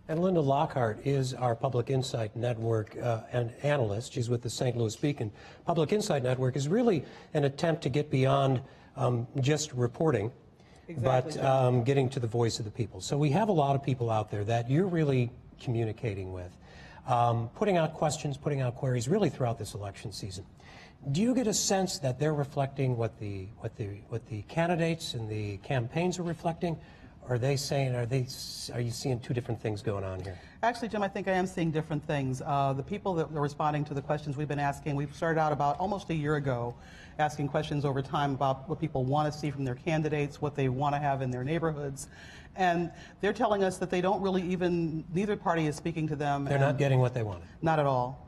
And Linda Lockhart is our Public Insight Network an analyst. She's with the St. Louis Beacon. Public Insight Network is really an attempt to get beyond just reporting, Exactly, but getting to the voice of the people. So we have a lot of people out there that you're really communicating with, putting out questions, putting out queries really throughout this election season. Do you get a sense that they're reflecting what the candidates and the campaigns are reflecting? Are they saying, are you seeing two different things going on here? Actually, Jim, I think I am seeing different things. The people that are responding to the questions we've been asking, we've started out about almost a year ago asking questions over time about what people want to see from their candidates, what they want to have in their neighborhoods. And they're telling us that they don't really even, neither party is speaking to them. They're not getting what they wanted. Not at all.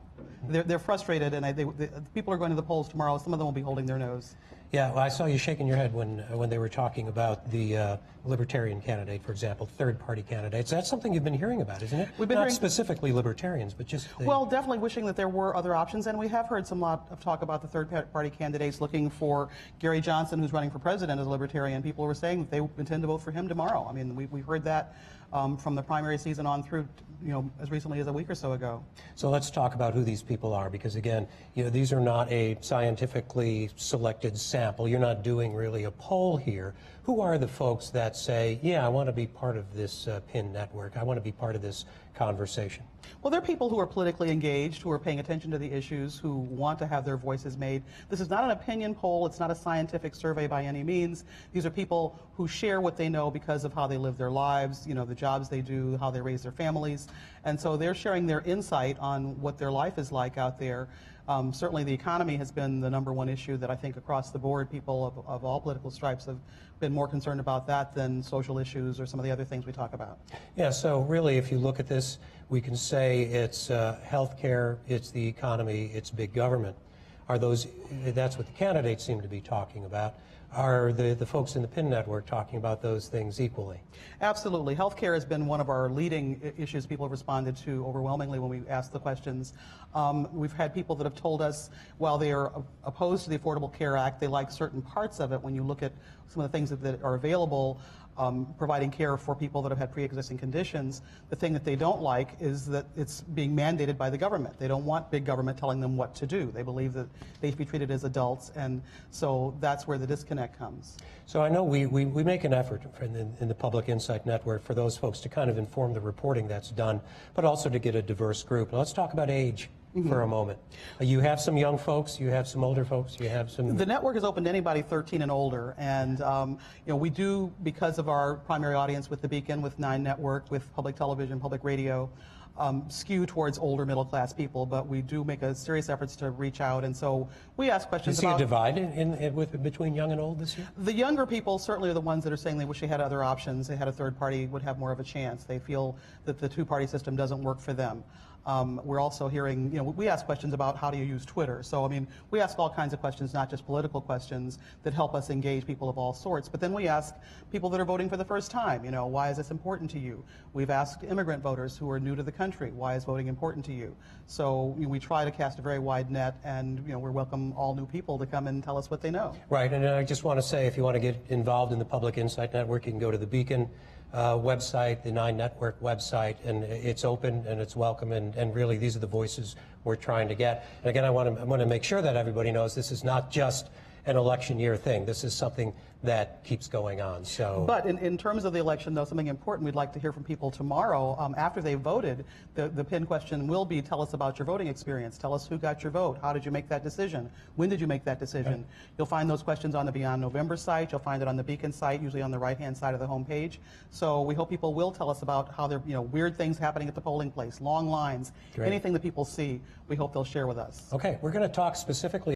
They're frustrated, and people are going to the polls tomorrow. Some of them will be holding their nose. Yeah, well, I saw you shaking your head when they were talking about the Libertarian candidate, for example, third-party candidates. That's something you've been hearing about, isn't it? We've been Not specifically Libertarians, but just Well, definitely wishing that there were other options, and we have heard lot of talk about the third-party candidates looking for Gary Johnson, who's running for president as a Libertarian. People were saying that they intend to vote for him tomorrow. I mean, we've heard that from the primary season on through, as recently as a week or so ago. So let's talk about who these people are, because again, these are not a scientifically selected sample. You're not doing really a poll here. Who are the folks that say, yeah, I want to be part of this PIN network, I want to be part of this conversation? Well, there are people who are politically engaged, who are paying attention to the issues, who want to have their voices made. This is not an opinion poll. It's not a scientific survey by any means. These are people who share what they know because of how they live their lives, the jobs they do, how they raise their families. And so they're sharing their insight on what their life is like out there. Certainly the economy has been the #1 issue that I think across the board people of all political stripes have been more concerned about that than social issues or some of the other things we talk about. Yeah, so really if you look at this, we can say it's healthcare, it's the economy, it's big government. That's what the candidates seem to be talking about. Are the folks in the PIN network talking about those things equally? Absolutely. Healthcare has been one of our leading issues people have responded to overwhelmingly when we ask the questions. We've had people that have told us while they are opposed to the Affordable Care Act, they like certain parts of it. When you look at some of the things that are available, providing care for people that have had pre-existing conditions, the thing that they don't like is that it's being mandated by the government. They don't want big government telling them what to do. They believe that they should be treated as adults, and so that's where the disconnect comes. So I know we make an effort in the Public Insight Network for those folks to kind of inform the reporting that's done, but also to get a diverse group. Let's talk about age for a moment. You have some young folks, you have some older folks, you have some... The network is open to anybody 13 and older, and we do, because of our primary audience with the Beacon, with 9 Network, with public television, public radio, skew towards older middle-class people, but we do make a serious efforts to reach out, and so we ask questions about... Do you see a divide between young and old this year? The younger people certainly are the ones that are saying they wish they had other options. They had a third party would have more of a chance. They feel that the two-party system doesn't work for them. We're also hearing, we ask questions about how do you use Twitter. So, I mean, we ask all kinds of questions, not just political questions, that help us engage people of all sorts. But then we ask people that are voting for the first time, why is this important to you? We've asked immigrant voters who are new to the country, why is voting important to you? So we try to cast a very wide net, and, we welcome all new people to come and tell us what they know. Right, and I just want to say, if you want to get involved in the Public Insight Network, you can go to the Beacon website, the 9 Network website, and it's open and it's welcome, and really these are the voices we're trying to get. And again, I want to make sure that everybody knows this is not just an election year thing. This is something that keeps going on. So, but in terms of the election, though, something important we'd like to hear from people tomorrow after they voted. The PIN question will be: tell us about your voting experience. Tell us who got your vote. How did you make that decision? When did you make that decision? Right. You'll find those questions on the Beyond November site. You'll find it on the Beacon site, usually on the right-hand side of the home page. So we hope people will tell us about how they're, weird things happening at the polling place, long lines, anything that people see. We hope they'll share with us. Okay, we're going to talk specifically